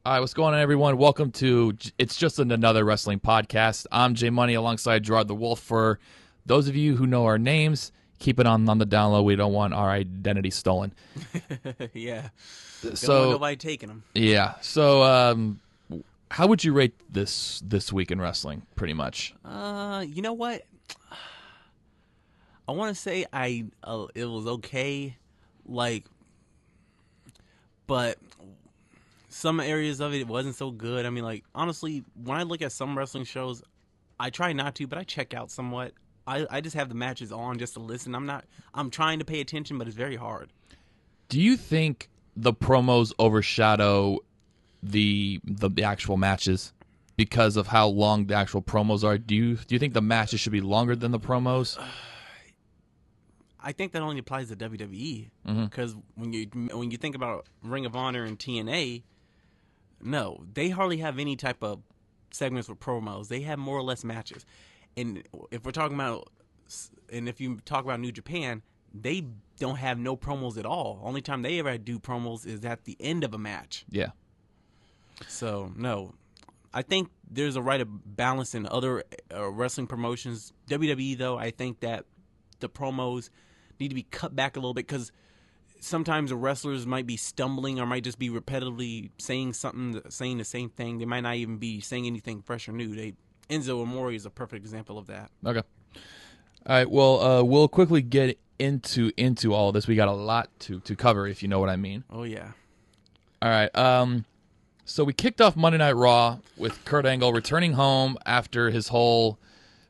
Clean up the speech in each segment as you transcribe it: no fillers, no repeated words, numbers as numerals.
All right, what's going on, everyone? Welcome to It's Just Another Wrestling Podcast. I'm Jay Money alongside Gerard the Wolf. For those of you who know our names, keep it on the down low. We don't want our identity stolen. Yeah. Don't So, want nobody taking them. yeah. So, how would you rate this week in wrestling, pretty much? You know what? I want to say it was okay, but some areas of it wasn't so good. I mean, honestly, when I look at some wrestling shows, I try not to, but I check out somewhat. I just have the matches on just to listen. I'm trying to pay attention, but it's very hard. Do you think the promos overshadow the actual matches because of how long the actual promos are? Do you think the matches should be longer than the promos? I think that only applies to WWE because when you think about Ring of Honor and TNA, no, they hardly have any type of segments with promos. They have more or less matches. And if you talk about New Japan, they don't have no promos at all. Only time they ever do promos is at the end of a match. Yeah. So no, I think there's a right of balance in other wrestling promotions. WWE though, I think that the promos need to be cut back a little bit because sometimes the wrestlers might be stumbling or might just be repetitively saying the same thing. They might not even be saying anything fresh or new. Enzo Amore is a perfect example of that. Okay. All right. Well, we'll quickly get into all of this. We got a lot to cover, if you know what I mean. Oh yeah. All right. So we kicked off Monday Night Raw with Kurt Angle returning home after his whole,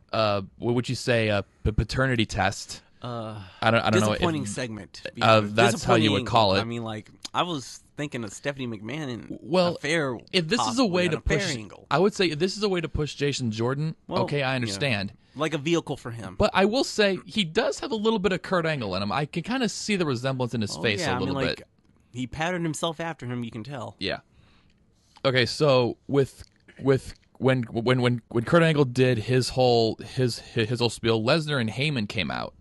what would you say, paternity test. I don't know. Disappointing segment. That's how you would call it. I mean, I was thinking of Stephanie McMahon in well, a fair. If this is a way to push, angle. I would say if this is a way to push Jason Jordan. Well, okay, I understand. Yeah, like a vehicle for him. But I will say he does have a little bit of Kurt Angle in him. I can kind of see the resemblance in his face a little bit. He patterned himself after him. You can tell. Yeah. Okay, so with when Kurt Angle did his whole spiel, Lesnar and Heyman came out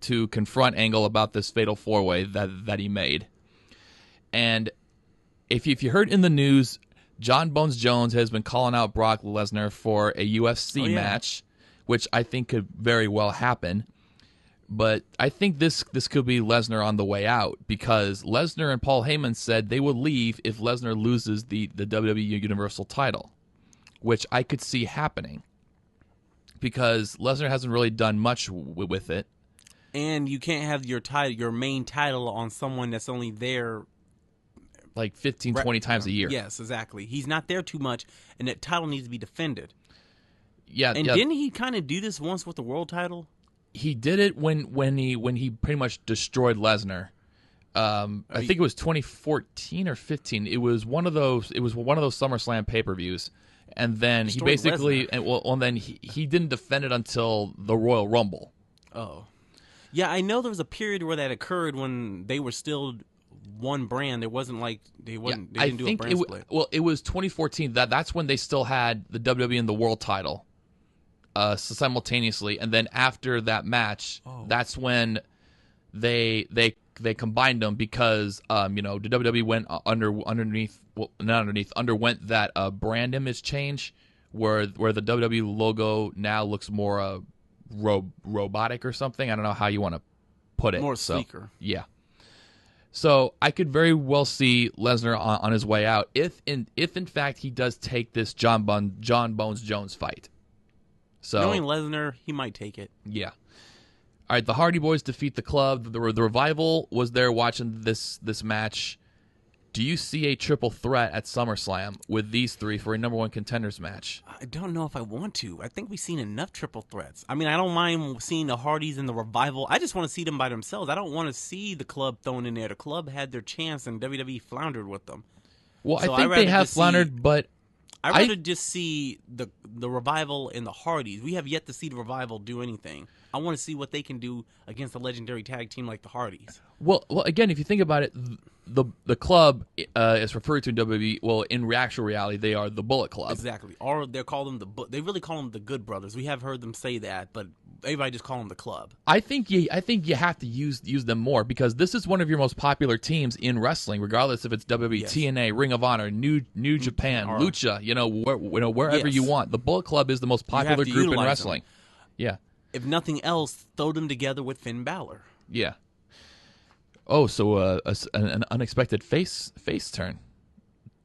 to confront Angle about this fatal four-way that he made. And if you heard in the news, John Bones Jones has been calling out Brock Lesnar for a UFC match, which I think could very well happen. But I think this could be Lesnar on the way out because Lesnar and Paul Heyman said they would leave if Lesnar loses the WWE Universal title, which I could see happening because Lesnar hasn't really done much with it. And you can't have your main title on someone that's only there like 15, 20 times a year. Yes, exactly. He's not there too much, and that title needs to be defended. Yeah, and didn't he kind of do this once with the world title? He did it when he pretty much destroyed Lesnar. I think it was 2014 or 15. It was one of those. It was one of those SummerSlam pay-per-views, and then he basically and then he didn't defend it until the Royal Rumble. Oh. Yeah, I know there was a period where that occurred when they were still one brand. It wasn't like they didn't do a brand split. Well, it was 2014. That's when they still had the WWE and the World title simultaneously, and then after that match, that's when they combined them because the WWE went underwent that brand image change where the WWE logo now looks more robotic or something. I don't know how you want to put it. More sleeker. Yeah. So I could very well see Lesnar on his way out if in fact he does take this John Bones Jones fight. So knowing Lesnar, he might take it. Yeah. All right. The Hardy Boys defeat the Club. The Revival was there watching this match. Do you see a triple threat at SummerSlam with these three for a number one contenders match? I don't know if I want to. I think we've seen enough triple threats. I mean, I don't mind seeing the Hardys and the Revival. I just want to see them by themselves. I don't want to see the Club thrown in there. The Club had their chance, and WWE floundered with them. Well, so I think they have floundered, but I'd rather just see the Revival and the Hardys. We have yet to see the Revival do anything. I want to see what they can do against a legendary tag team like the Hardys. Well, again, if you think about it, the Club is referred to in WWE. Well, in actual reality, they are the Bullet Club. Exactly. Or they really call them the Good Brothers. We have heard them say that, but everybody just call them the club. I think you have to use them more because this is one of your most popular teams in wrestling, regardless if it's WWE, Yes. TNA, Ring of Honor, New Japan, or- Lucha. Wherever Yes. you want. The Bullet Club is the most popular to group in utilize wrestling. them. Yeah, If nothing else, throw them together with Finn Balor. yeah. Oh, so an unexpected face turn.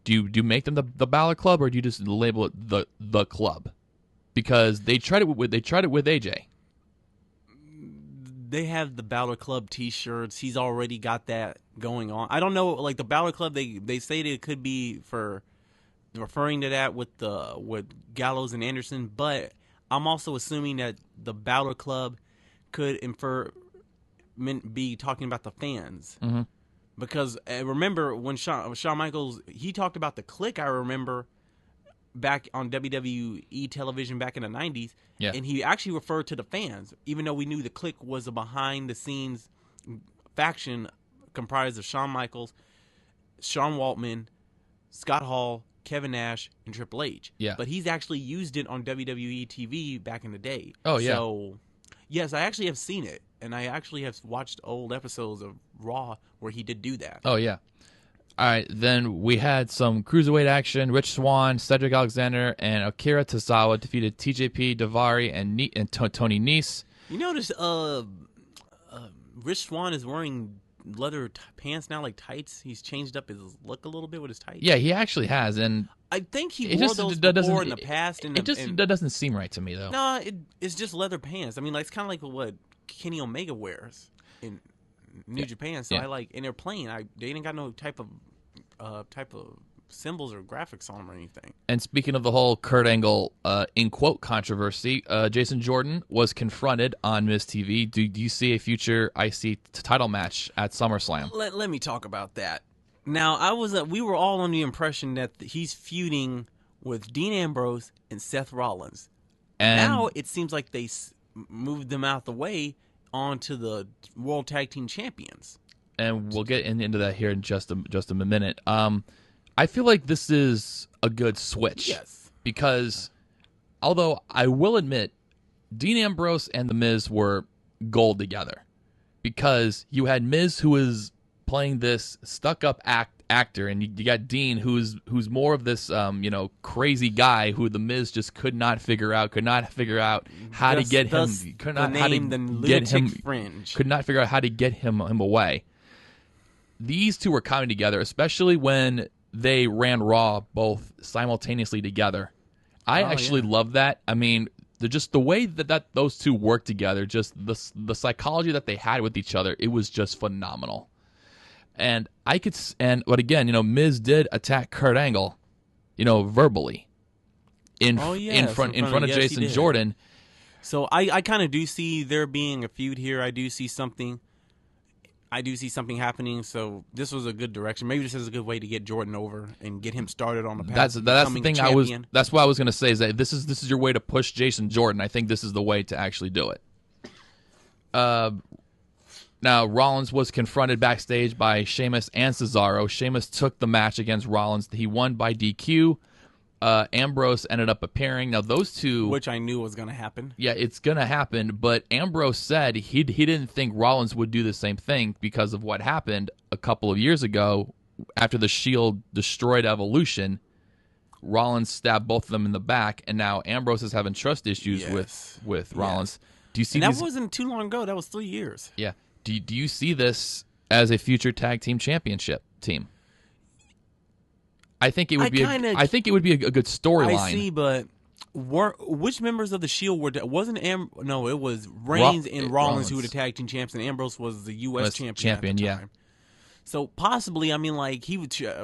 Do you make them the Balor Club, or do you just label it the club? Because they tried it with AJ. They have the Balor Club T-shirts. He's already got that going on. I don't know, like the Balor Club. They say that it could be for referring to that with Gallows and Anderson, but I'm also assuming that the Balor Club could be talking about the fans. Mm-hmm. Because remember when Shawn Michaels, he talked about the Clique, I remember, back on WWE television back in the 90s. Yeah. And he actually referred to the fans, even though we knew the Clique was a behind-the-scenes faction comprised of Shawn Michaels, Sean Waltman, Scott Hall, Kevin Nash, and Triple H. Yeah. But he's actually used it on WWE TV back in the day. Oh, yeah. So, yes, I actually have seen it. And I actually have watched old episodes of Raw where he did do that. Oh, yeah. All right, then we had some cruiserweight action. Rich Swann, Cedric Alexander, and Akira Tozawa defeated TJP, Daivari, and Tony Nese. You notice Rich Swann is wearing leather pants now, like tights. He's changed up his look a little bit with his tights. Yeah, he actually has, and I think he it wore just those doesn't- before in the past. it just doesn't seem right to me, though. No, it's just leather pants. I mean, like, it's kind of like what Kenny Omega wears in New Japan. So Yeah. I like, and they're plain. They ain't got no type of symbols or graphics on them or anything. And speaking of the whole Kurt Angle in quote controversy, Jason Jordan was confronted on Miz TV. Do you see a future IC title match at SummerSlam? Let me talk about that. Now, we were all under the impression that he's feuding with Dean Ambrose and Seth Rollins. And Now it seems like they moved them out the way onto the World Tag Team Champions. and we'll get into that here in just a minute. I feel like this is a good switch. Yes. Because although I will admit, Dean Ambrose and The Miz were gold together. Because you had Miz, who was playing this stuck-up actor, and you got Dean, who's more of this crazy guy who The Miz just could not figure out how to get him, could not how to get him fringe. could not figure out how to get him away. These two were coming together, especially when they ran Raw both simultaneously together. I actually love that. I mean, just the way that those two worked together, just the psychology that they had with each other, it was just phenomenal. But again, Miz did attack Kurt Angle, verbally in front of yes, Jason he did. Jordan. So I kind of do see there being a feud here. I do see something happening. So this was a good direction. Maybe this is a good way to get Jordan over and get him started on the path. That's of the becoming thing champion. That's what I was going to say, is that this is your way to push Jason Jordan. I think this is the way to actually do it. Now, Rollins was confronted backstage by Sheamus and Cesaro. Sheamus took the match against Rollins. He won by DQ. Ambrose ended up appearing. Now, those two... Which I knew was going to happen. Yeah, it's going to happen, but Ambrose said he didn't think Rollins would do the same thing because of what happened a couple of years ago after the Shield destroyed Evolution. Rollins stabbed both of them in the back, and now Ambrose is having trust issues Yes. with Rollins. Do you see And that these? wasn't too long ago. That was 3 years. Yeah. Do you see this as a future tag team championship team? I think it would be. I think it would be a good storyline. I see, but which members of the Shield were? No, it was Reigns and Rollins who were the tag team champs, and Ambrose was the U.S. champion. At the time. So possibly, I mean, like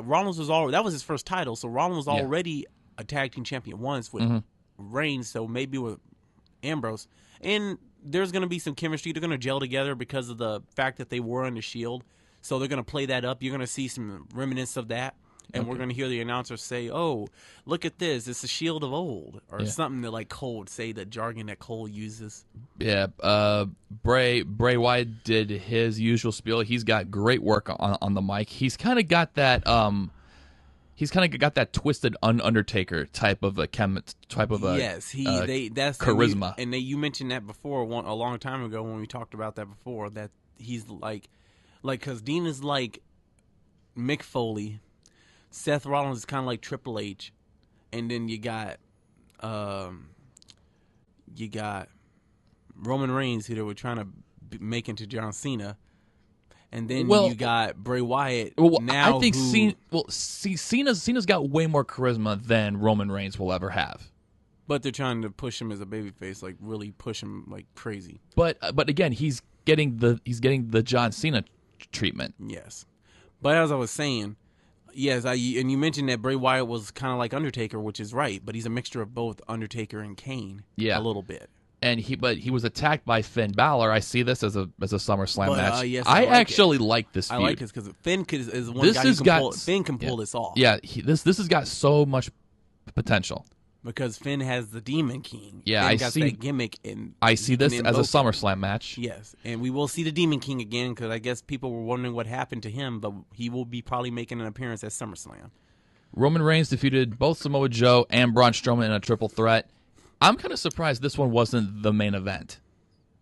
Rollins was already, that was his first title, so Rollins was already a tag team champion once with Reigns, so maybe with Ambrose, and there's going to be some chemistry. They're going to gel together because of the fact that they were on the Shield, so they're going to play that up. You're going to see some remnants of that. And we're going to hear the announcer say, "Oh, look at this! It's the Shield of old," or something that like Cole would say, the jargon that Cole uses. Yeah, Bray Wyatt did his usual spiel. He's got great work on the mic. He's kind of got that. He's kind of got that twisted Undertaker type of a yes, that's charisma. And you mentioned that before a long time ago when we talked about that before, that he's like because Dean is like Mick Foley, Seth Rollins is kind of like Triple H, and then you got Roman Reigns, who they were trying to make into John Cena. And then you got Bray Wyatt. Well, now I think Cena's got way more charisma than Roman Reigns will ever have. But they're trying to push him as a babyface, like really push him like crazy. But again, he's getting the John Cena treatment. Yes, but as I was saying, yes, and you mentioned that Bray Wyatt was kind of like Undertaker, which is right. But he's a mixture of both Undertaker and Kane. Yeah, a little bit. And he was attacked by Finn Balor. I see this as a SummerSlam match. Yes, I actually like this feud. I like this because Finn is one guy who can pull this off. Yeah, this has got so much potential. Because Finn has the Demon King. Yeah, Finn got that gimmick, and I see this as a SummerSlam match. Yes, and we will see the Demon King again because I guess people were wondering what happened to him, but he will be probably making an appearance at SummerSlam. Roman Reigns defeated both Samoa Joe and Braun Strowman in a triple threat. I'm kind of surprised this one wasn't the main event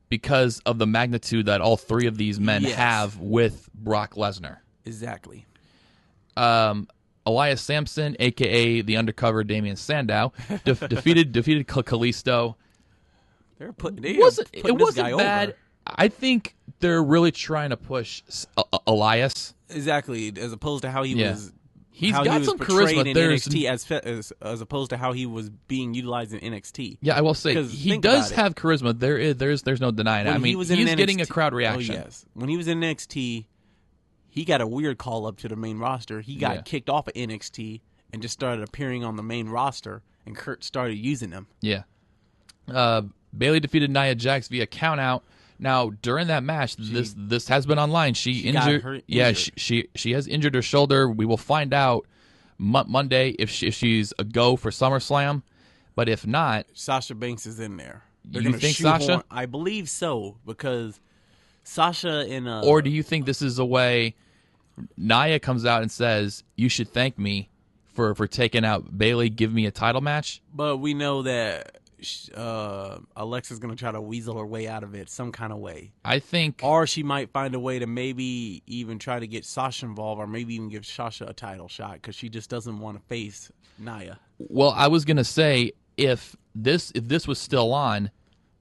because of the magnitude that all three of these men have with Brock Lesnar. Exactly. Elias Sampson, a.k.a. the undercover Damian Sandow, defeated Kalisto. It wasn't bad. Over. I think they're really trying to push Elias. Exactly, as opposed to how he was. He's got some charisma in NXT as opposed to how he was being utilized in NXT. Yeah, I will say he does have charisma. There's no denying it. I mean, he's getting a crowd reaction. Oh, yes. When he was in NXT, he got a weird call up to the main roster. He got kicked off of NXT and just started appearing on the main roster, and Kurt started using him. Yeah. Bayley defeated Nia Jax via countout. Now, during that match, this has been online. She injured. Yeah, she has injured her shoulder. We will find out Monday if she's a go for SummerSlam. But if not, Sasha Banks is in there. You think Sasha? I believe so because Sasha in a. Or do you think this is a way Nia comes out and says, "You should thank me for taking out Bayley. Give me a title match." But we know that. Alexa's going to try to weasel her way out of it some kind of way. I think. Or she might find a way to maybe even try to get Sasha involved or maybe even give Sasha a title shot because she just doesn't want to face Nia. Well, I was going to say if this was still on,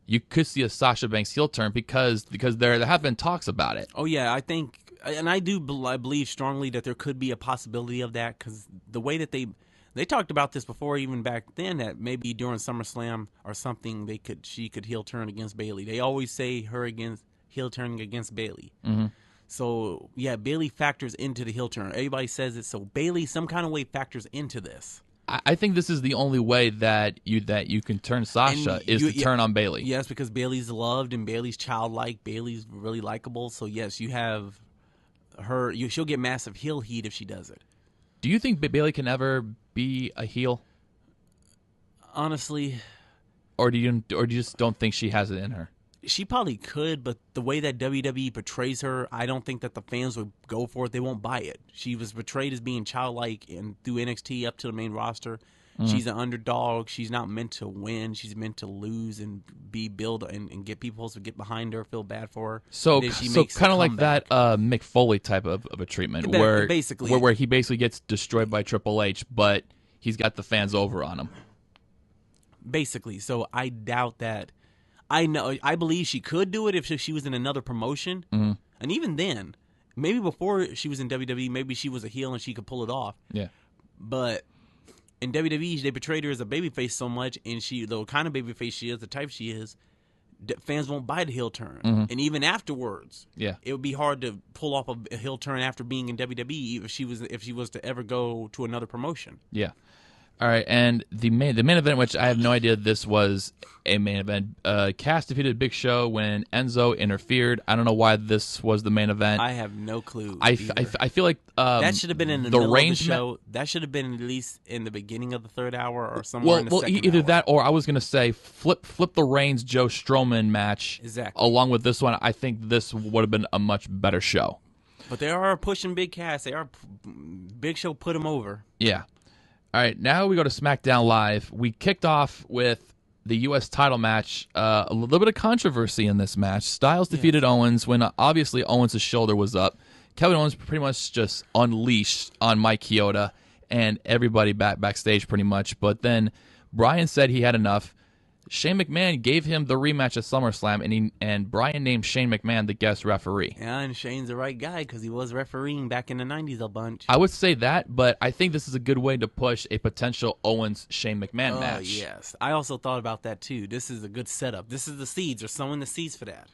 you could see a Sasha Banks heel turn because there have been talks about it. Oh, yeah. I think, and I believe strongly that there could be a possibility of that because the way that they talked about this before, even back then, that maybe during SummerSlam or something, she could heel turn against Bayley. They always say her heel turning against Bayley. Mm-hmm. So yeah, Bayley factors into the heel turn. Everybody says it. So Bayley, some kind of way, factors into this. I think this is the only way that you can turn Sasha to turn on Bayley. Yes, because Bayley's loved and Bayley's childlike. Bayley's really likable. So yes, you have her. She'll get massive heel heat if she does it. Do you think Bayley can ever be a heel? Honestly, or do you just don't think she has it in her? She probably could, but the way that WWE portrays her, I don't think that the fans would go for it. They won't buy it. She was portrayed as being childlike and through NXT up to the main roster. Mm-hmm. She's an underdog. She's not meant to win. She's meant to lose and be built and get people to get behind her, feel bad for her. So kind of like that Mick Foley type of a treatment where he basically gets destroyed by Triple H, but he's got the fans over on him. Basically. So I doubt that. I believe she could do it if she was in another promotion. Mm-hmm. And even then, maybe before she was in WWE, maybe she was a heel and she could pull it off. Yeah. But in WWE, they portrayed her as a babyface so much, and the kind of babyface she is, the type she is, fans won't buy the heel turn. Mm-hmm. And even afterwards, it would be hard to pull off a heel turn after being in WWE if she was to ever go to another promotion. Yeah. All right, and the main event, which I have no idea this was a main event. Cass defeated Big Show when Enzo interfered. I don't know why this was the main event. I have no clue. I feel like that should have been in the middle of the show. That should have been at least in the beginning of the third hour or somewhere in the second either hour. That or I was going to say flip the Reigns Joe Strowman match. Exactly. Along with this one, I think this would have been a much better show. But they are pushing big cast. They are Big Show put him over. Yeah. All right, now we go to SmackDown Live. We kicked off with the U.S. title match. A little bit of controversy in this match. Styles defeated Owens when obviously Owens' shoulder was up. Kevin Owens pretty much just unleashed on Mike Chioda and everybody backstage pretty much. But then Bryan said he had enough. Shane McMahon gave him the rematch at SummerSlam, and Bryan named Shane McMahon the guest referee. Yeah, and Shane's the right guy because he was refereeing back in the 90s a bunch. I would say that, but I think this is a good way to push a potential Owens-Shane McMahon match. Yes. I also thought about that, too. This is a good setup. This is the seeds. They're sowing the seeds for that.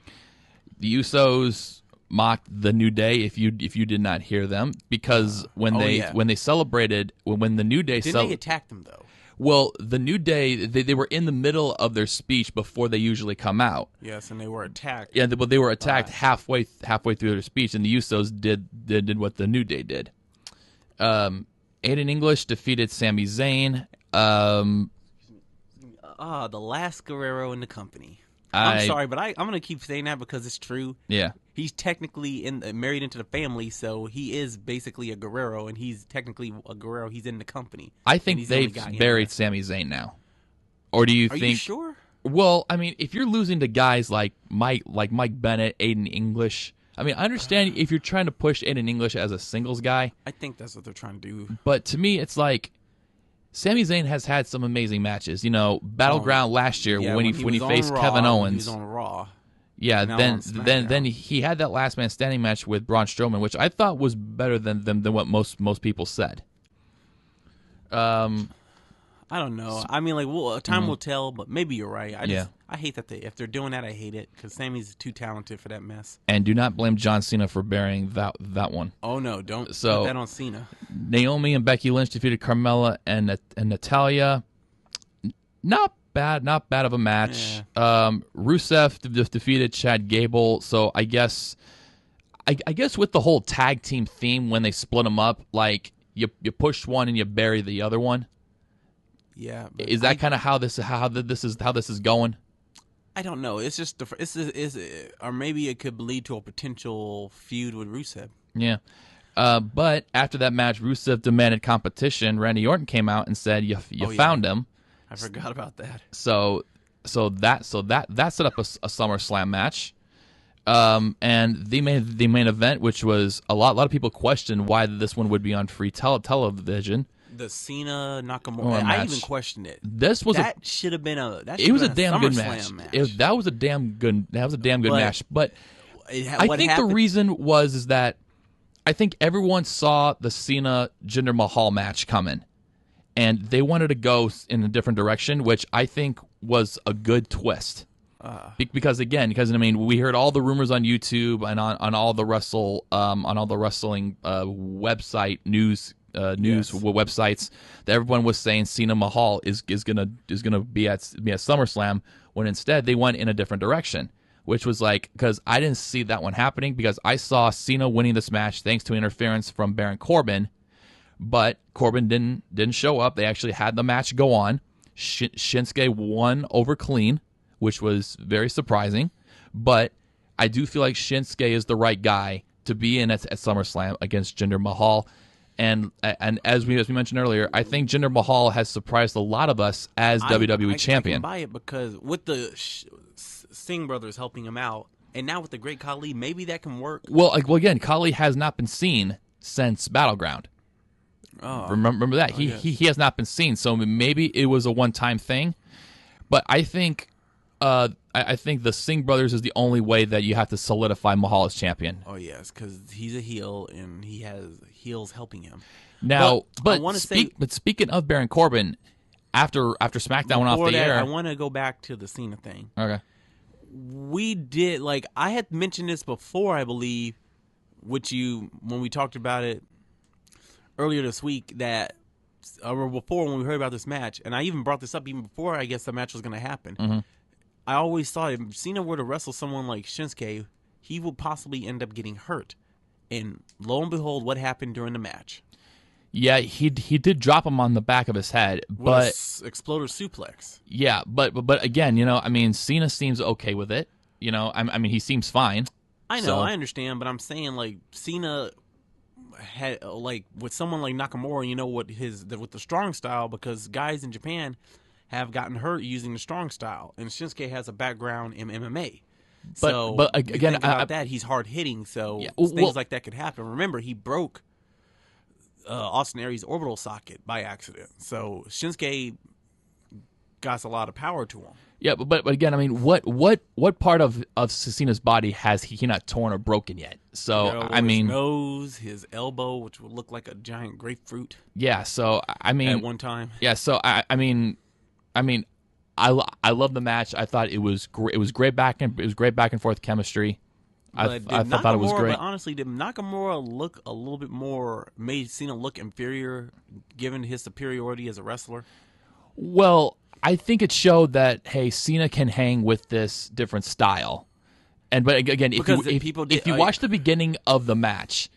The Usos mocked the New Day if you did not hear them, because when they celebrated, when the New Day Didn't they attack them, though? Well, the New Day, they were in the middle of their speech before they usually come out. Yes, and they were attacked. Yeah, but they were attacked halfway through their speech, and the Usos did what the New Day did. Aiden English defeated Sami Zayn. The last Guerrero in the company. I'm sorry, but I'm going to keep saying that because it's true. Yeah. He's technically married into the family, so he is basically a Guerrero, and he's technically a Guerrero. He's in the company. I think they've buried Sami Zayn now. Or do you think? Are you sure? Well, I mean, if you're losing to guys like Mike Bennett, Aiden English, I mean, I understand if you're trying to push Aiden English as a singles guy. I think that's what they're trying to do. But to me, it's like Sami Zayn has had some amazing matches. You know, Battleground last year when he faced Raw, Kevin Owens. He was on Raw. Yeah, then he had that last man standing match with Braun Strowman, which I thought was better than what most people said. I don't know. I mean, like, time will tell, but maybe you're right. I hate that if they're doing that, I hate it because Sammy's too talented for that mess. And do not blame John Cena for burying that one. Oh no, don't put that on Cena. Naomi and Becky Lynch defeated Carmella and Natalya. Not bad of a match. Yeah. Rusev defeated Chad Gable. So I guess with the whole tag team theme, when they split them up, like you push one and you bury the other one. Yeah, is that kind of how this is going? I don't know. It's just or maybe it could lead to a potential feud with Rusev. Yeah. But after that match, Rusev demanded competition. Randy Orton came out and said, "You found him." I forgot about that. So that set up a SummerSlam match. And the main event, which was a lot of people questioned why this one would be on free television. The Cena Nakamura. I even questioned it. That should have been a. It was a damn good match. That was a damn good match. But I think the reason is that I think everyone saw the Cena Jinder Mahal match coming, and they wanted to go in a different direction, which I think was a good twist. Because I mean, we heard all the rumors on YouTube and on all the wrestling website news websites that everyone was saying Cena Mahal is gonna be at SummerSlam, when instead they went in a different direction, which was like, because I didn't see that one happening, because I saw Cena winning this match thanks to interference from Baron Corbin, but Corbin didn't show up. They actually had the match go on. Shinsuke won over clean, which was very surprising, but I do feel like Shinsuke is the right guy to be in at SummerSlam against Jinder Mahal. And as we mentioned earlier, I think Jinder Mahal has surprised a lot of us as WWE champion. I can buy it because with the Singh brothers helping him out, and now with the Great Khali, maybe that can work. Well, again, Khali has not been seen since Battleground. Oh, remember that he has not been seen, so maybe it was a one-time thing. But I think the Singh brothers is the only way that you have to solidify Mahal as champion. Oh yes, because he's a heel and he has heels helping him. Now, but speaking of Baron Corbin, after SmackDown went off the air, I want to go back to the Cena thing. Okay, we did I had mentioned this before, I believe, when we talked about it earlier this week, that or before when we heard about this match, and I even brought this up even before I guess the match was going to happen. Mm-hmm. I always thought if Cena were to wrestle someone like Shinsuke, he would possibly end up getting hurt. And lo and behold, what happened during the match? Yeah, he did drop him on the back of his head, but exploder suplex. Yeah, but again, I mean, Cena seems okay with it. I mean, he seems fine. I know, So, I understand, but I'm saying like Cena had like with someone like Nakamura, you know what with the strong style, because guys in Japan have gotten hurt using the strong style, and Shinsuke has a background in MMA. So but you again, think about that, he's hard hitting, yeah, so well, things like that could happen. Remember, he broke Austin Aries' orbital socket by accident, so Shinsuke got a lot of power to him. yeah, but again, I mean, what part of Cena's body has he not torn or broken yet? So I His mean, nose, his elbow, which would look like a giant grapefruit yeah. So I mean, at one time. yeah. So I mean, I love the match. I thought it was great. It was great back and forth chemistry. But I thought it was great. But honestly, did Nakamura look a little bit more, made Cena look inferior given his superiority as a wrestler? Well, I think it showed that hey, Cena can hang with this different style. But again, if you watch the beginning of the match,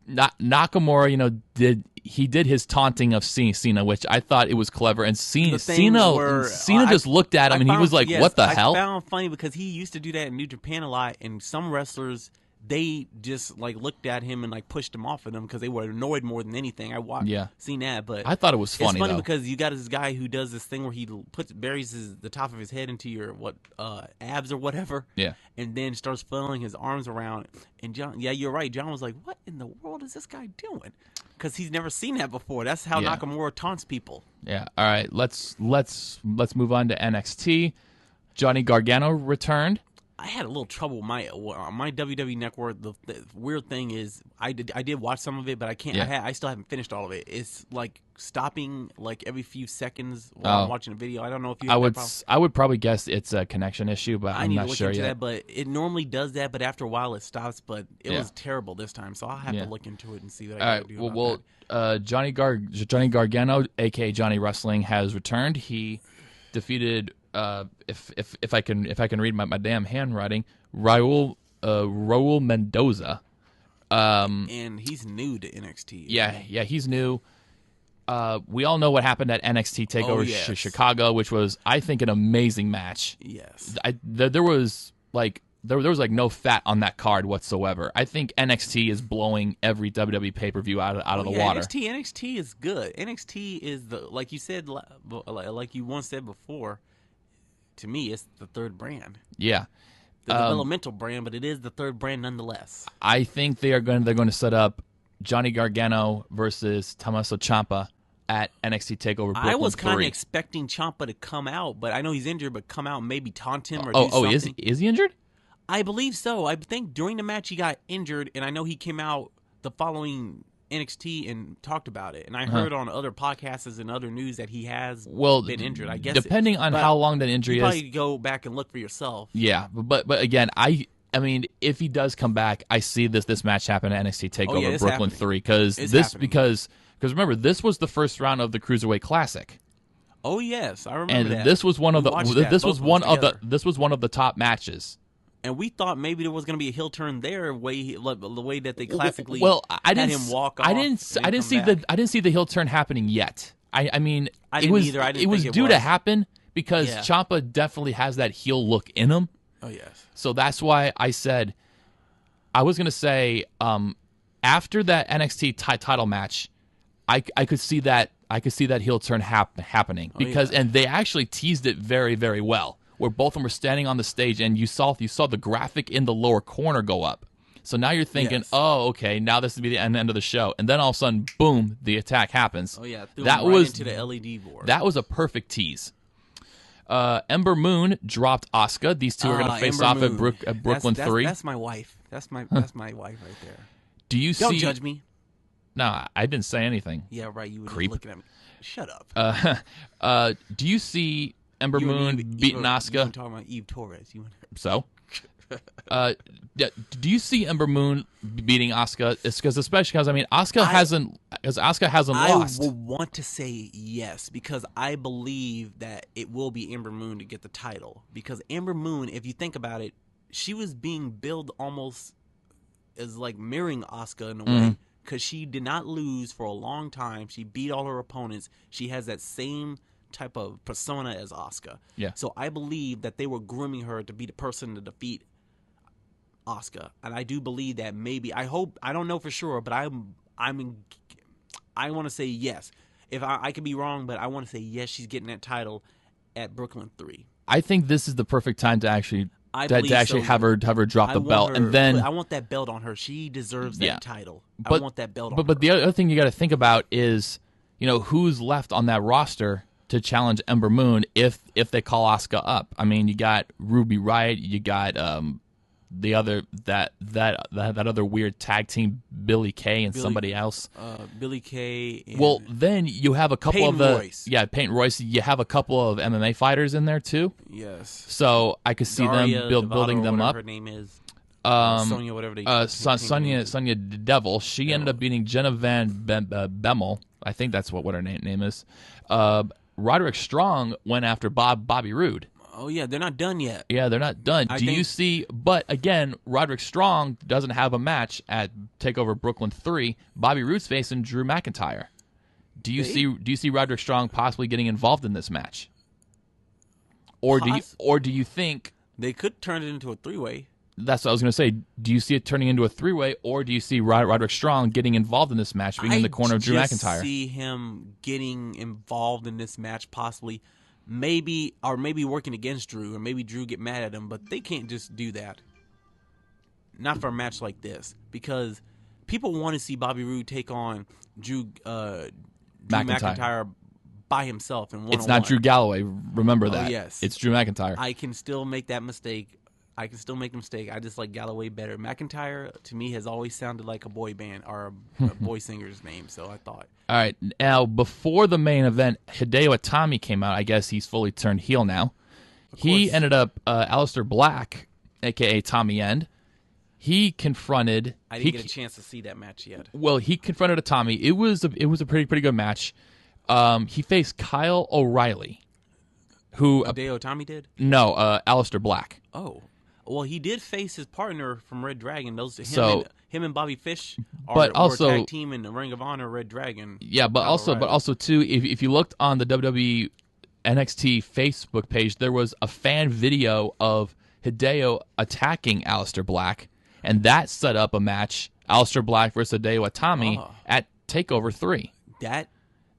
Nakamura, did his taunting of Cena, which I thought it was clever, and Cena just looked at him and he was like, "What the hell?" I found funny because he used to do that in New Japan a lot, and some wrestlers they just like looked at him and like pushed him off of them because they were annoyed more than anything. Seen that, but I thought it was funny. It's funny though. because you got this guy who does this thing where he buries the top of his head into your abs or whatever, yeah, and then starts flailing his arms around. And John, yeah, you're right. John was like, "What in the world is this guy doing?" Because he's never seen that before. That's how Nakamura taunts people. Yeah. All right. Let's move on to NXT. Johnny Gargano returned. I had a little trouble with my WWE Network. The weird thing is, I did watch some of it, but I can't. Yeah. I still haven't finished all of it. It's like stopping like every few seconds while I'm watching a video. I don't know if you. I would probably guess it's a connection issue, but I'm not sure yet. That, but it normally does that, but after a while it stops. But it was terrible this time, so I'll have to look into it and see what I can do. About that. Johnny Gargano, aka Johnny Wrestling, has returned. He defeated. If I can read my damn handwriting, Raul Mendoza, and he's new to NXT. Yeah, he's new. We all know what happened at NXT Takeover Chicago, which was, I think, an amazing match. Yes, there was no fat on that card whatsoever. I think NXT is blowing every WWE pay-per-view out of the water. NXT is good. NXT is like you said, like you once said before. To me, it's the third brand. Yeah, the developmental brand, but it is the third brand nonetheless. I think they're going to set up Johnny Gargano versus Tommaso Ciampa at NXT Takeover Brooklyn 3. I was kind of expecting Ciampa to come out, but I know he's injured. But come out and maybe taunt him or do something. Is he injured? I believe so. I think during the match he got injured, and I know he came out the following NXT and talked about it, and I heard on other podcasts and other news that he has been injured. I guess depending on how long that injury you is, probably go back and look for yourself. Yeah, but again, I mean, if he does come back, I see this match happen at NXT Takeover Brooklyn 3 because remember, this was the first round of the Cruiserweight Classic. Oh yes, I remember that. And this was one of the top matches. And we thought maybe there was going to be a heel turn there, the way that they classically had him walk off. I didn't see the heel turn happening yet. I mean, I didn't either. It was due to happen because Ciampa definitely has that heel look in him. Oh yes. So that's why I said I was going to say after that NXT title match, I could see that heel turn happening because and they actually teased it very, very well. Where both of them were standing on the stage, and you saw the graphic in the lower corner go up. So now you're thinking, oh, okay, now this will be the end of the show, and then all of a sudden, boom, the attack happens. Oh yeah, that was into the LED board. That was a perfect tease. Ember Moon dropped Asuka. These two are going to face off at Brooklyn 3. That's my wife. That's my wife right there. Don't judge me. No, I didn't say anything. Yeah, right. You were Creep. Looking at me. Shut up. Do you see Ember Moon beating Asuka? You talking about Eve Torres. So? Do you see Ember Moon beating Asuka? It's especially because Asuka hasn't lost. I will want to say yes because I believe that it will be Ember Moon to get the title. Because Ember Moon, if you think about it, she was being billed almost as like mirroring Asuka in a way because she did not lose for a long time. She beat all her opponents. She has that same type of persona as Asuka. Yeah. So I believe that they were grooming her to be the person to defeat Asuka, and I do believe that maybe I don't know for sure, but I want to say yes. If I could be wrong, but I want to say yes. She's getting that title at Brooklyn 3. I think this is the perfect time to actually so. have her drop the belt, and then I want that belt on her. She deserves that title. I want that belt on her. But the other thing you got to think about is, who's left on that roster to challenge Ember Moon if they call Asuka up. I mean, you got Ruby Riott, you got the other that other weird tag team, Billy Kay and somebody else. Billy Kay. And well, then you have a couple Peyton of the Royce. Yeah, Peyton Royce. You have a couple of MMA fighters in there too. Yes. So I could see Daria them Davato, building them up. Her name is Sonya, whatever they. Sonya Devil. She ended up beating Jenna Van Bemmel. I think that's what her name is. Roderick Strong went after Bobby Roode. Oh yeah, they're not done yet. Yeah, they're not done. You see? But again, Roderick Strong doesn't have a match at Takeover Brooklyn 3. Bobby Roode's facing Drew McIntyre. Do you see Roderick Strong possibly getting involved in this match? Or do you think they could turn it into a 3-way? That's what I was going to say. Do you see it turning into a 3-way, or do you see Roderick Strong getting involved in this match, being in the corner of Drew McIntyre? I see him getting involved in this match, possibly, maybe working against Drew, or maybe Drew get mad at him. But they can't just do that. Not for a match like this, because people want to see Bobby Roode take on Drew McIntyre by himself in one-on-one. It's not Drew Galloway. Remember that. Yes, it's Drew McIntyre. I can still make that mistake. I can still make the mistake. I just like Galloway better. McIntyre, to me, has always sounded like a boy band or a boy singer's name, so I thought. All right. Now, before the main event, Hideo Itami came out. I guess he's fully turned heel now. He ended up, Aleister Black, a.k.a. Tommy End. He confronted... I didn't get a chance to see that match yet. Well, he confronted Itami. It was a pretty good match. He faced Kyle O'Reilly, who... Hideo Itami did? No, Aleister Black. Oh. Well, he did face his partner from Red Dragon. Him and Bobby Fish are a tag team in the Ring of Honor, Red Dragon. Yeah, but also too, if you looked on the WWE NXT Facebook page, there was a fan video of Hideo attacking Aleister Black, and that set up a match, Aleister Black versus Hideo Itami at TakeOver 3.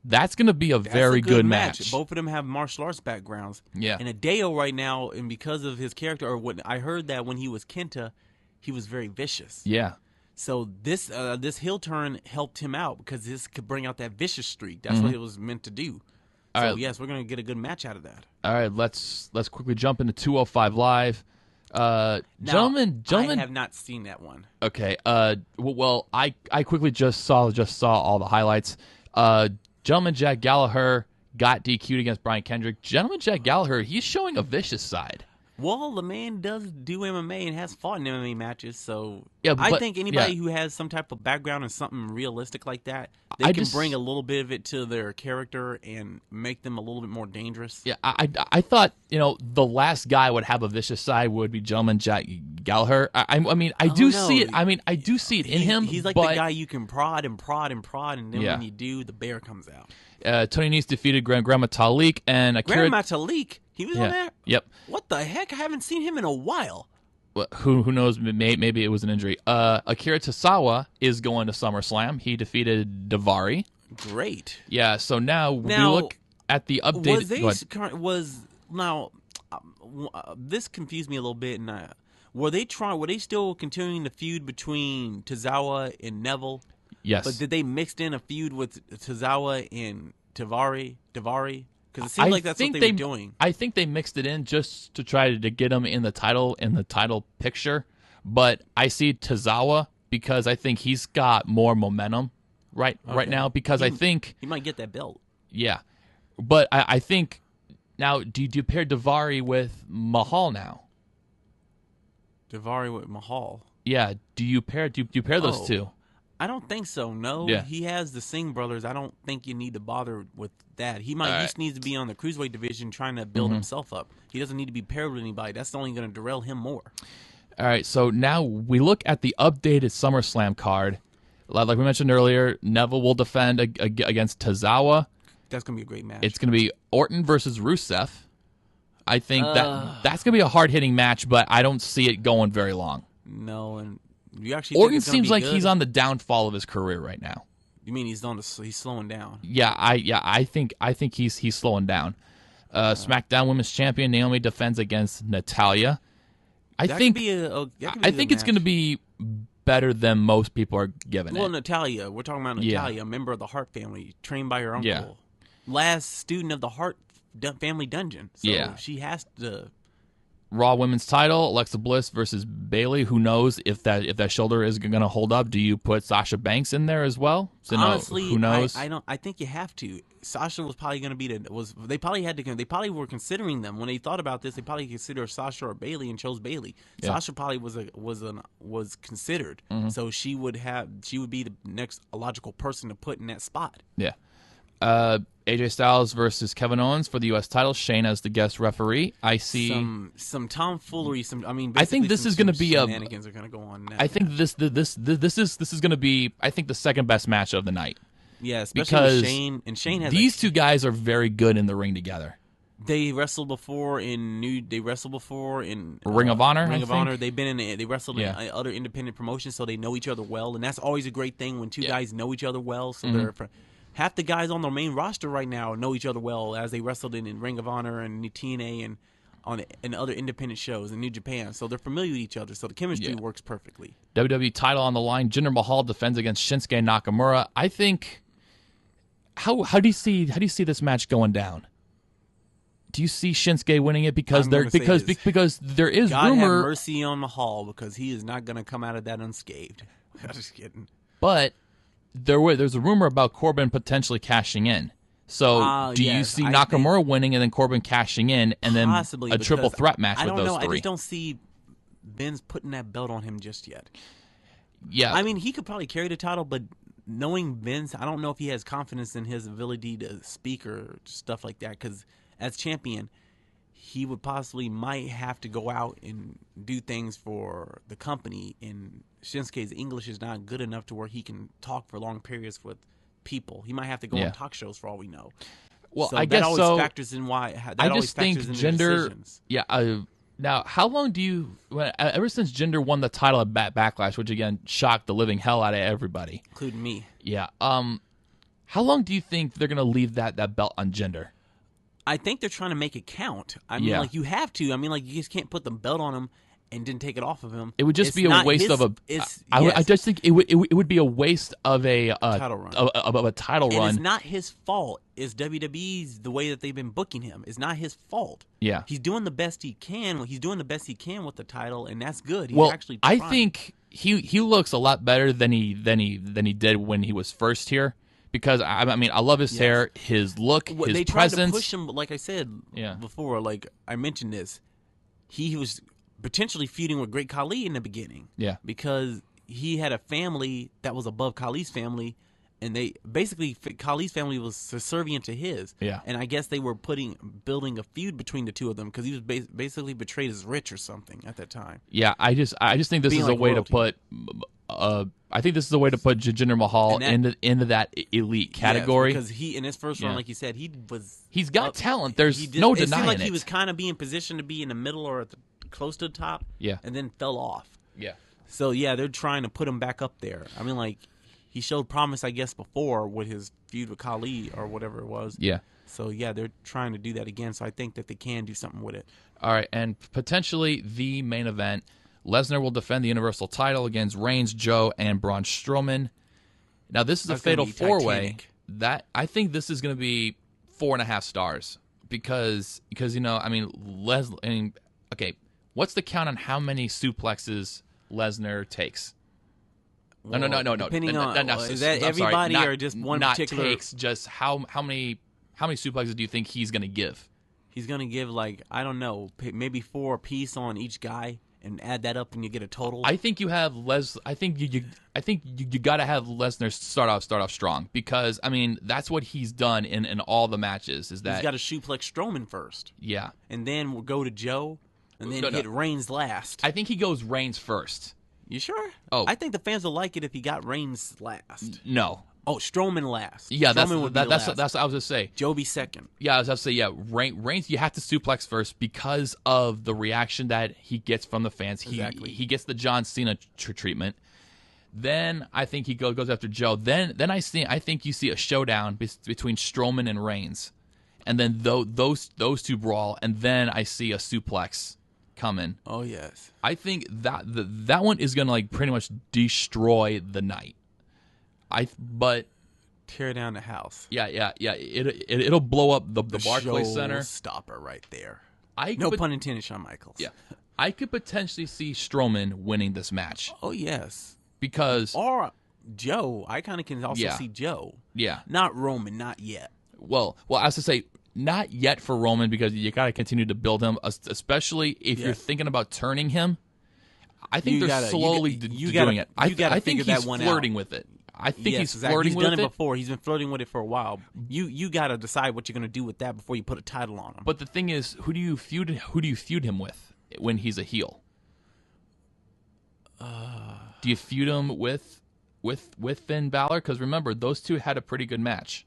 That's going to be a very good match. Both of them have martial arts backgrounds. Yeah. And Hideo right now, and because of his character, or what I heard that when he was Kenta, he was very vicious. Yeah. So this heel turn helped him out because this could bring out that vicious streak. That's what it was meant to do. So yes, we're going to get a good match out of that. All right, let's quickly jump into 205 Live. Gentlemen, I have not seen that one. Okay. Well, I quickly just saw all the highlights. Gentleman Jack Gallagher got DQ'd against Brian Kendrick. Gentleman Jack Gallagher, he's showing a vicious side. Well, the man does do MMA and has fought in MMA matches, so yeah, I think anybody who has some type of background in something realistic like that, they can bring a little bit of it to their character and make them a little bit more dangerous. Yeah, I thought, the last guy would have a vicious side would be Gentleman Jack Gallagher. I mean, I do see it. I mean, I do see it in him. He's like the guy you can prod and prod and prod, and then when you do, the bear comes out. Tony Nese defeated Grand Metalik and Akira. Grand Metalik? He was on there? Yep. What the heck? I haven't seen him in a while. Well, who knows? Maybe it was an injury. Akira Tozawa is going to SummerSlam. He defeated Daivari. Great. Yeah. So now we look at the updated. This confused me a little bit. And were they still continuing the feud between Tozawa and Neville? Yes. But did they mix in a feud with Tozawa and Daivari? Because it seems like that's what they were doing. I think they mixed it in just to try to get him in the title picture. But I see Tozawa because I think he's got more momentum right now. Because I think he might get that belt. Yeah, but I think now do you pair Daivari with Mahal now? Daivari with Mahal. Yeah. Do you pair those two? I don't think so. No, He has the Singh brothers. I don't think you need to bother with that. He just needs to be on the cruiserweight division trying to build himself up. He doesn't need to be paired with anybody. That's only going to derail him more. All right, so now we look at the updated SummerSlam card. Like we mentioned earlier, Neville will defend against Tozawa. That's going to be a great match. It's going to be Orton versus Rusev. I think that's going to be a hard-hitting match, but I don't see it going very long. No, and you actually think Orton it's gonna seems be like good? he's on the downfall of his career right now. You mean he's slowing down? I think he's slowing down. SmackDown Women's Champion Naomi defends against Natalya. I think it's going to be better than most people are giving Well, it. Natalya, we're talking about Natalya, a member of the Hart family, trained by her uncle. Yeah. Last student of the Hart family dungeon. So Yeah. she has to. Raw Women's Title, Alexa Bliss versus Bayley. Who knows if that shoulder is going to hold up? Do you put Sasha Banks in there as well? So Honestly, who knows? I don't. I think you have to. Sasha was probably going to be They probably had to. They probably were considering them when they thought about this. They probably considered Sasha or Bayley and chose Bayley. Yeah. Sasha probably was considered. Mm-hmm. So she would be the next logical person to put in that spot. Yeah. AJ Styles versus Kevin Owens for the U.S. title. Shane as the guest referee. I see some tomfoolery. I think this is going to be shenanigans are going to go on. I think this is going to be the second best match of the night. Yeah, especially because with Shane, and Shane has these two guys are very good in the ring together. They wrestled before in Ring of Honor. Ring I of think. Honor. They wrestled in other independent promotions, so they know each other well, and that's always a great thing when two guys know each other well. So they're half the guys on their main roster right now know each other well as they wrestled in Ring of Honor and TNA and other independent shows in New Japan. So they're familiar with each other. So the chemistry works perfectly. WWE title on the line. Jinder Mahal defends against Shinsuke Nakamura. I think. How do you see this match going down? Do you see Shinsuke winning it because there is God rumor? have mercy on Mahal because he is not going to come out of that unscathed. I'm just kidding. But there's a rumor about Corbin potentially cashing in. So do you see Nakamura winning and then Corbin cashing in and then possibly, a triple threat match with those three? I just don't see Vince putting that belt on him just yet. Yeah, I mean he could probably carry the title, but knowing Vince, I don't know if he has confidence in his ability to speak or stuff like that. Because as champion, he might have to go out and do things for the company. And Shinsuke's English is not good enough to where he can talk for long periods with people. He might have to go on talk shows for all we know. Well, so I guess that always factors in why. That I always just think factors in Jinder. decisions. Yeah. Now, how long do you? Ever since Jinder won the title at Backlash, which again shocked the living hell out of everybody, including me. Yeah. How long do you think they're gonna leave that belt on Jinder? I think they're trying to make it count. I mean, like you have to. I mean, like you just can't put the belt on him and didn't take it off of him. It would just be a waste of a. I just think it would be a waste of a title run. Of a title run. It's not his fault. It's WWE's the way that they've been booking him. It's not his fault. Yeah, he's doing the best he can. He's doing the best he can with the title, and that's good. He's well, actually trying. I think he looks a lot better than he did when he was first here. Because I mean, I love his hair, his look, his they presence. Tried to push him, like I said before. Like I mentioned this, he was potentially feuding with Great Khali in the beginning. Yeah, because he had a family that was above Khali's family, and they basically Khali's family was subservient to his. Yeah, and I guess they were building a feud between the two of them because he was basically portrayed as rich or something at that time. Yeah, I just think this is a way to put. I think this is a way to put Jinder Mahal into that elite category. Because he in his first run, like you said, he's got talent. There's no denying it. It seemed like he was kind of being positioned to be in the middle or close to the top. Yeah, and then fell off. Yeah. So yeah, they're trying to put him back up there. I mean, like he showed promise, I guess, before with his feud with Khali or whatever it was. Yeah. So yeah, they're trying to do that again. So I think that they can do something with it. All right, and potentially the main event. Lesnar will defend the Universal title against Reigns, Joe, and Braun Strowman. Now, this is a fatal four-way. That I think this is going to be 4.5 stars because you know, I mean, okay, what's the count on how many suplexes Lesnar takes? Well, No. Depending on is that everybody or just one particular? Not takes. Just how many suplexes do you think he's going to give? He's going to give I don't know, maybe 4 apiece on each guy. And add that up, and you get a total. I think you have I think you got to have Lesnar start off strong because I mean that's what he's done in all the matches. Is that he's got to suplex Strowman first? Yeah, and then we'll go to Joe, and then hit Reigns last. I think he goes Reigns first. You sure? Oh, I think the fans will like it if he got Reigns last. No, Oh, Strowman last. Yeah, Strowman would be that's last. what I was gonna say. Joe be second. Yeah, I was about to say, yeah, Reigns, you have to suplex first because of the reaction that he gets from the fans. Exactly. He gets the John Cena treatment. Then I think he goes after Joe. Then I think you see a showdown between Strowman and Reigns, and then those two brawl, and then I see a suplex coming. Oh yes. I think that one is gonna like pretty much destroy the night. But Tear down the house. yeah. It'll blow up the Barclays Center. Stopper right there. I No could, pun intended, Shawn Michaels. Yeah, I could potentially see Strowman winning this match Oh yes. because Or Joe. I kind of can also Yeah. see Joe. yeah. Not Roman. Not yet. Well, I was to say not yet for Roman because you got to continue to build him, especially if you're Yes. thinking about turning him. I think You they're gotta- slowly you doing gotta- it. I you gotta think figure he's that one flirting out. with it. I think Yes, he's exactly. flirting He's with done it it. before. He's been flirting with it for a while. You got to decide what you're going to do with that before you put a title on him. But the thing is, who do you feud him with when he's a heel? Do you feud him with Finn Balor? Because remember, those two had a pretty good match.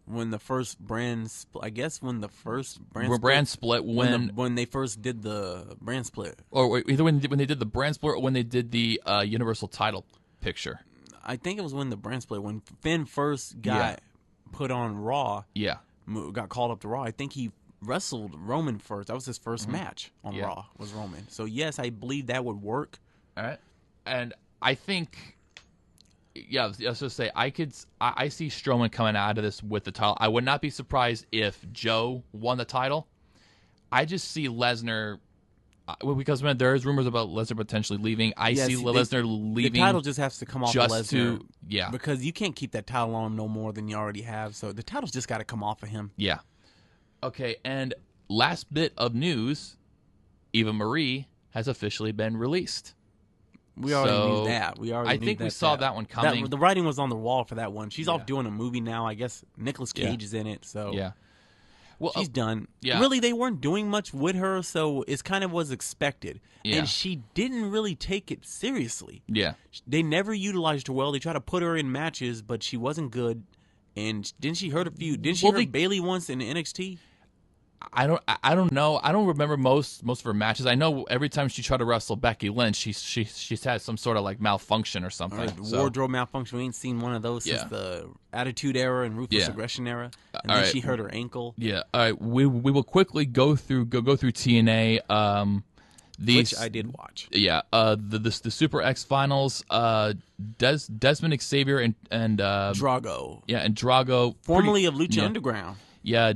when the first brand, I guess when the first Brand split when they first did the brand split. or either when they did the brand split or when they did the Universal title picture. I think it was when the brand split when Finn first got put on Raw. Yeah. Got called up to Raw. I think he wrestled Roman first. That was his first match on Yeah. Raw. Was Roman. So yes, I believe that would work. All right. And I think, yeah, I was going to say, I see Strowman coming out of this with the title. I would not be surprised if Joe won the title. I just see Lesnar, because man, there is rumors about Lesnar potentially leaving. I Yes, see Lesnar leaving. The title just has to come off of just Lesnar. to, yeah. Because you can't keep that title on him no more than you already have. So the title's just got to come off of him. Yeah. Okay, and last bit of news, Eva Marie has officially been released. We already So, knew that. We already I knew think we saw that one coming. the writing was on the wall for that one. She's Yeah. off doing a movie now. I guess Nicolas Cage Yeah. is in it. So Yeah. Well, she's done. yeah. Really, they weren't doing much with her, so it's kind of was expected. Yeah. And she didn't really take it seriously. yeah. They never utilized her well. They tried to put her in matches, but she wasn't good. And didn't she hurt a few? Didn't she hurt Bailey once in NXT? I don't know. I don't remember most of her matches. I know every time she tried to wrestle Becky Lynch, she's had some sort of like malfunction or something. Or So, wardrobe malfunction. We ain't seen one of those Yeah. since the Attitude Era and Ruthless Yeah. Aggression Era. And all then right. she hurt her ankle. yeah. All right. We will quickly go through TNA. These Which I did watch. Yeah. The Super X Finals. Desmond Xavier and Drago. yeah, and Drago, Formerly of Lucha yeah. Underground. Yeah.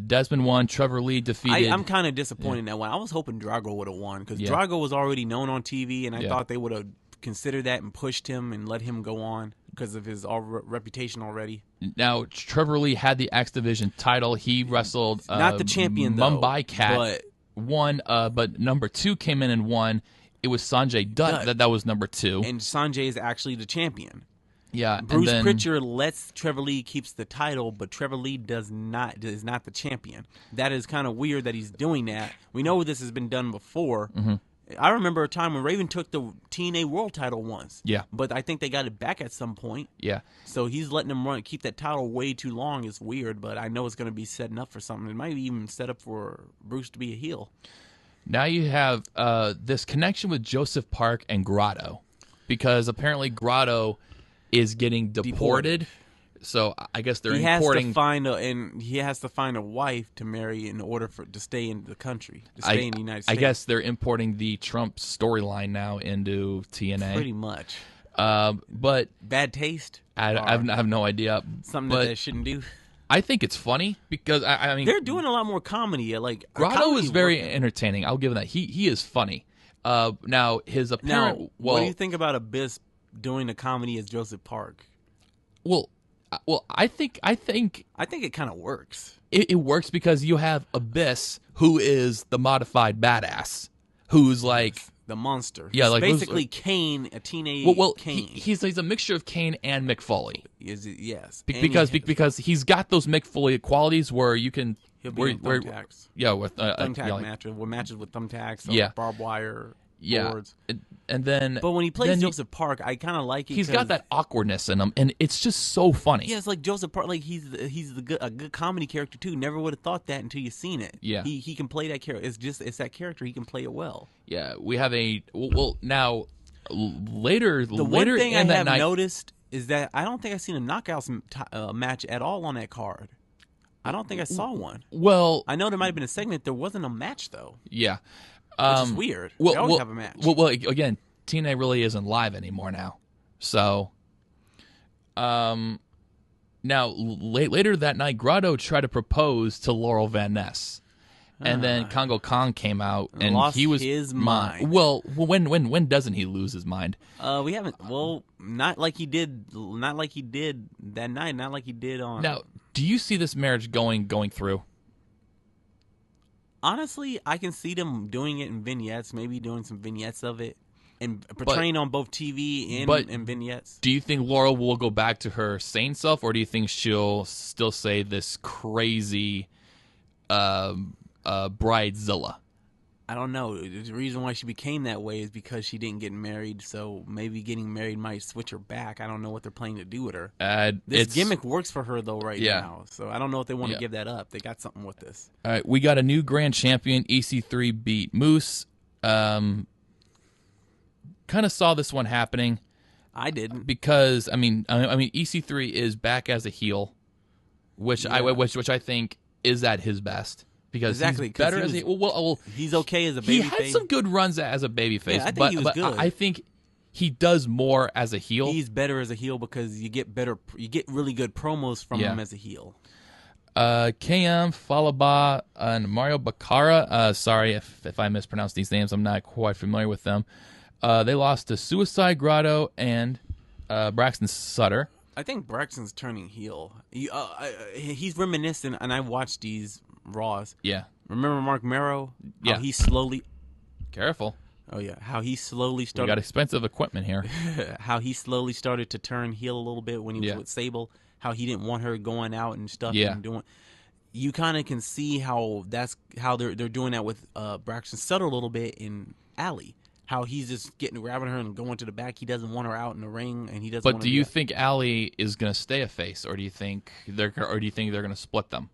Desmond won. Trevor Lee defeated. I'm kind of disappointed in that one. I was hoping Drago would have won because Yeah. Drago was already known on TV, and I Yeah. thought they would have considered that and pushed him and let him go on because of his reputation already. Now, Trevor Lee had the X Division title. He wrestled Not the champion, though. Mumbai Cat But won, but number 2 came in and won. It was Sanjay Dutt that was number 2. and Sanjay is actually the champion. Yeah, Bruce and then, Pritchard lets Trevor Lee keeps the title, but Trevor Lee is not the champion. That is kind of weird that he's doing that. We know this has been done before. Mm-hmm. I remember a time when Raven took the TNA World title once. Yeah. But I think they got it back at some point. Yeah, So he's letting him keep that title way too long. Is weird, but I know it's going to be setting up for something. It might be even set up for Bruce to be a heel. now you have this connection with Joseph Park and Grotto, because apparently Grotto is getting deported. So I guess they're He has importing. to find a wife to marry in order to stay in the country, to stay in the United I States. guess they're importing the Trump storyline now into TNA. Pretty much. But Bad taste. I have no idea. Something but that they shouldn't do. I think it's funny because I mean They're doing a lot more comedy. Like Grotto comedy is very working. entertaining. I'll give him that. He is funny. Now his apparent Now, well what do you think about Abyss doing the comedy as Joseph Park? well I think I think it kind of works. it works because you have Abyss, who is the modified badass, who's like The monster. Yeah, He's like who's- basically Kane, a teenage Kane. he's a mixture of Kane and Mick Foley. Is it? Yes. Because he's got those Mick Foley qualities where you can he'll be in thumbtacks. yeah with Thumbtack yeah, like- matches with thumbtacks. Yeah. Barbed wire. yeah. Boards. And then, But when he plays then Joseph Park, I kind of like it. he's got that awkwardness in him, and it's just so funny. Yeah, it's like Joseph Park. Like a good comedy character too. Never would have thought that until you seen it. Yeah. he can play that character. It's that character. He can play it well. Yeah, we have now later The one thing in I that have night. noticed is that I don't think I've seen a knockouts match at all on that card. I don't think I saw one. Well, I know there might have been a segment. There wasn't a match though, yeah, which is weird. They always have a match. Well, again, TNA really isn't live anymore now. So, now later that night, Grotto tried to propose to Laurel Van Ness, and then Congo Kong came out and lost he was his mind. Well, when doesn't he lose his mind? We haven't. Well, not like he did. Not like he did that night. Not like he did on. Now, do you see this marriage going through? Honestly, I can see them doing it in vignettes. Maybe doing some vignettes of it and portraying on both TV and vignettes. Do you think Laurel will go back to her sane self, or do you think she'll still say this crazy bridezilla? I don't know. The reason why she became that way is because she didn't get married. So maybe getting married might switch her back. I don't know what they're planning to do with her. This gimmick works for her though now. So I don't know if they want to give that up. They got something with this. All right, we got a new grand champion. EC3 beat Moose. Kind of saw this one happening. I didn't, because I mean EC3 is back as a heel, which I think is at his best. Because exactly, he's better as he's okay as a babyface. He had some good runs as a babyface, I think he was good. I think he does more as a heel. He's better as a heel because you get really good promos from him as a heel. KM, Falaba, and Mario Bakara. Sorry if I mispronounced these names. I'm not quite familiar with them. They lost to Suicide Grotto and Braxton Sutter. I think Braxton's turning heel. He's reminiscent, and I watched these Raws. Yeah. Remember Mark Merrow? Yeah. How he slowly... Careful. Oh, yeah. How he slowly started... We got expensive equipment here. How he slowly started to turn heel a little bit when he was with Sable. How he didn't want her going out and stuff. Yeah. And doing... You kind of can see how they're doing that with Braxton Sutter a little bit in Alley. How he's just grabbing her and going to the back. He doesn't want her out in the ring, and he doesn't. But do you think Alley is going to stay a face, or do you think they're going to split them?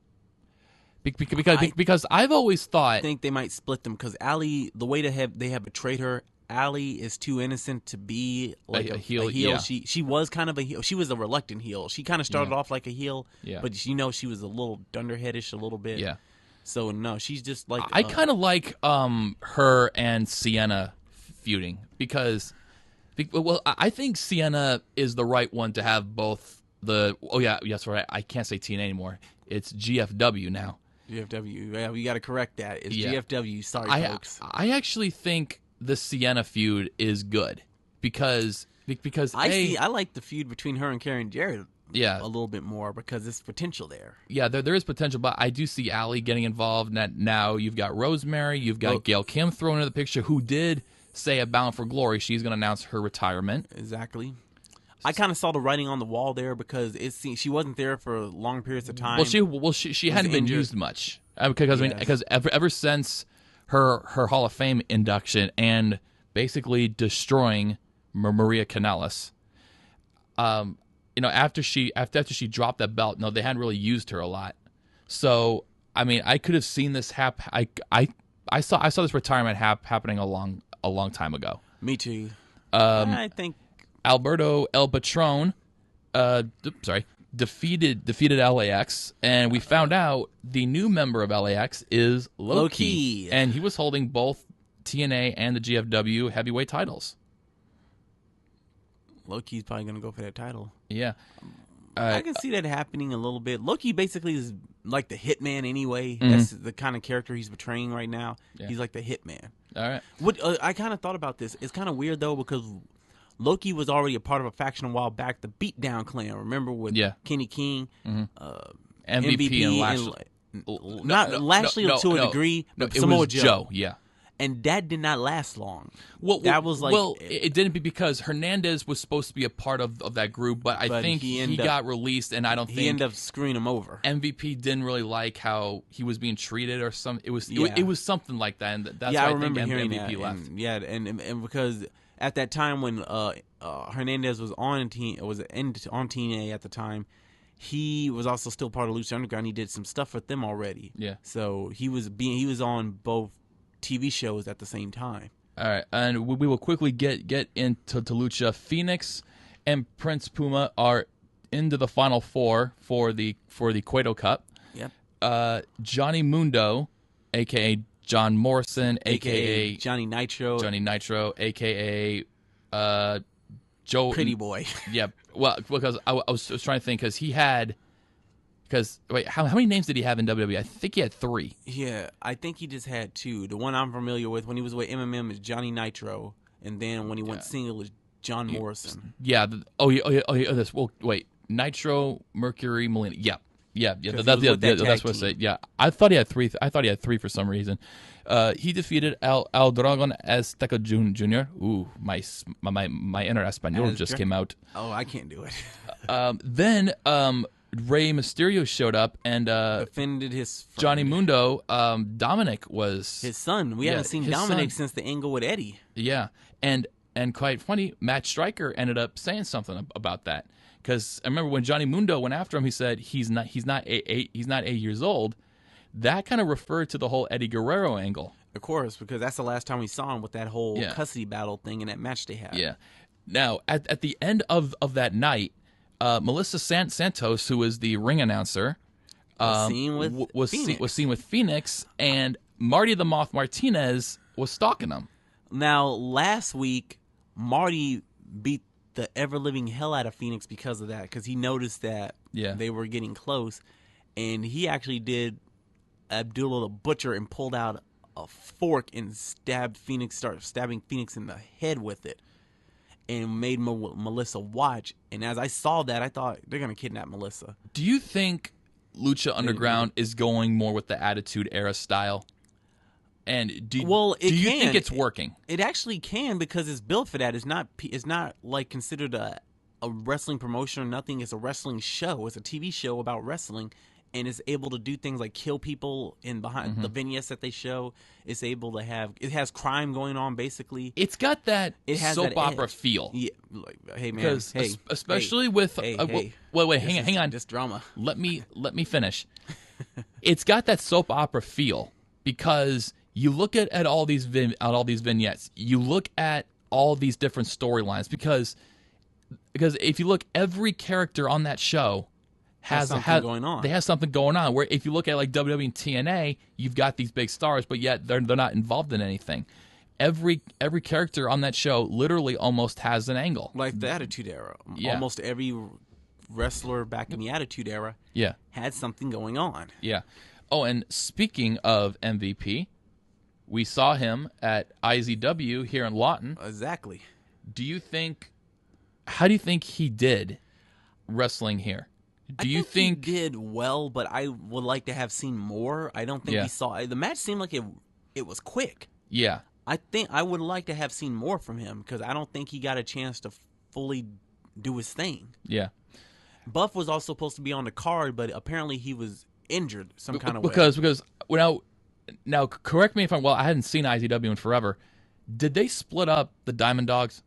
Because I've always thought... I think they might split them because Allie, the way they have betrayed her, Allie is too innocent to be like a heel. Yeah. She was kind of a heel. She was a reluctant heel. She kind of started off like a heel, but she was a little dunderheadish a little bit. Yeah. So no, she's just like... I kind of like her and Sienna feuding because I think Sienna is the right one to have both the... Oh, yeah, yes, right. I can't say TNA anymore. It's GFW now. GFW. Yeah, we got to correct that. It's GFW. Sorry, folks. I actually think the Sienna feud is good because I like the feud between her and Karen Jarrett a little bit more because there's potential there. Yeah, there is potential, but I do see Allie getting involved. Now you've got Rosemary, you've got Gail Kim thrown into the picture, who did say at Bound for Glory she's going to announce her retirement. Exactly. I kind of saw the writing on the wall there because she wasn't there for long periods of time. She hadn't been used much because ever since her Hall of Fame induction and basically destroying Maria Kanellis, after she dropped that belt, they hadn't really used her a lot. So I mean, I could have seen this happen. I saw this retirement happening a long time ago. Me too. I think. Alberto El Patron, defeated LAX, and we found out the new member of LAX is Low Ki, and he was holding both TNA and the GFW heavyweight titles. Low Ki's probably going to go for that title. Yeah. I can see that happening a little bit. Low Ki basically is like the hitman anyway. Mm-hmm. That's the kind of character he's portraying right now. Yeah. He's like the hitman. All right. I kind of thought about this. It's kind of weird, though, because Low Ki was already a part of a faction a while back, the Beatdown Clan. Remember with Kenny King, MVP and Lashley. Not Lashley to a degree, but Samoa Joe. Yeah. And that did not last long. Well, that was like it didn't because Hernandez was supposed to be a part of that group, but I think he got released, and I don't think he ended up screwing him over. MVP didn't really like how he was being treated or something. It was something like that, and that's why I remember think hearing MVP that. left. And because at that time when Hernandez was on on TNA at the time, he was also still part of Lucha Underground. He did some stuff with them already. Yeah. So he was on both TV shows at the same time. All right, and we will quickly get into Lucha. Phoenix and Prince Puma are into the final four for the Cueto Cup. Yep. Johnny Mundo, aka John Morrison, aka Johnny Nitro, aka Joe Pretty Boy. Yeah, well, because I was trying to think because he had. Because, wait, how many names did he have in WWE? I think he had 3. Yeah, I think he just had 2. The one I'm familiar with when he was with MMM is Johnny Nitro, and then when he went single is John Morrison. Yeah. This. Well, wait, Nitro, Mercury, Molina. Yeah. That's what I said. Yeah, I thought he had 3. I thought he had 3 for some reason. He defeated El Dragon Azteca Jr. Ooh, my inner Espanol just came out. Oh, I can't do it. Then Rey Mysterio showed up and defended his friend. Johnny Mundo. Dominic was his son. We haven't seen Dominic since the angle with Eddie. Yeah, and quite funny, Matt Stryker ended up saying something about that because I remember when Johnny Mundo went after him, he said he's not 8 years old. That kind of referred to the whole Eddie Guerrero angle. Of course, because that's the last time we saw him with that whole custody battle thing in that match they had. Yeah. Now at the end of that night. Melissa Santos, who was the ring announcer, was seen with Phoenix, and Marty the Moth Martinez was stalking him. Now, last week, Marty beat the ever-living hell out of Phoenix because of that, because he noticed that they were getting close, and he actually did Abdullah the Butcher and pulled out a fork and started stabbing Phoenix in the head with it. And made Melissa watch. And as I saw that, I thought they're going to kidnap Melissa. Do you think Lucha Underground is going more with the Attitude Era style? And do you think it's working? It actually can because it's built for that. It's not like considered a wrestling promotion or nothing. It's a wrestling show. It's a TV show about wrestling. And it's able to do things like kill people in behind the vignettes that they show. It's able to it has crime going on basically. It's got that soap opera feel. Yeah, like, hey man, because especially with wait, hang on, just drama. Let me finish. It's got that soap opera feel because you look at all these vignettes. You look at all these different storylines because if you look, every character on that show has something going on. They have something going on. Where if you look at like WWE and TNA, you've got these big stars, but yet they're not involved in anything. Every character on that show literally almost has an angle. Like the Attitude Era. Yeah. Almost every wrestler back in the Attitude Era had something going on. Yeah. Oh, and speaking of MVP, we saw him at IZW here in Lawton. Exactly. How do you think he did wrestling here? Do you think he did well, but I would like to have seen more. I don't think we saw the match seemed like it was quick. Yeah. I think I would like to have seen more from him because I don't think he got a chance to fully do his thing. Yeah. Buff was also supposed to be on the card, but apparently he was injured some kind of way. Because now correct me if I'm I hadn't seen IZW in forever. Did they split up the Diamond Dogs?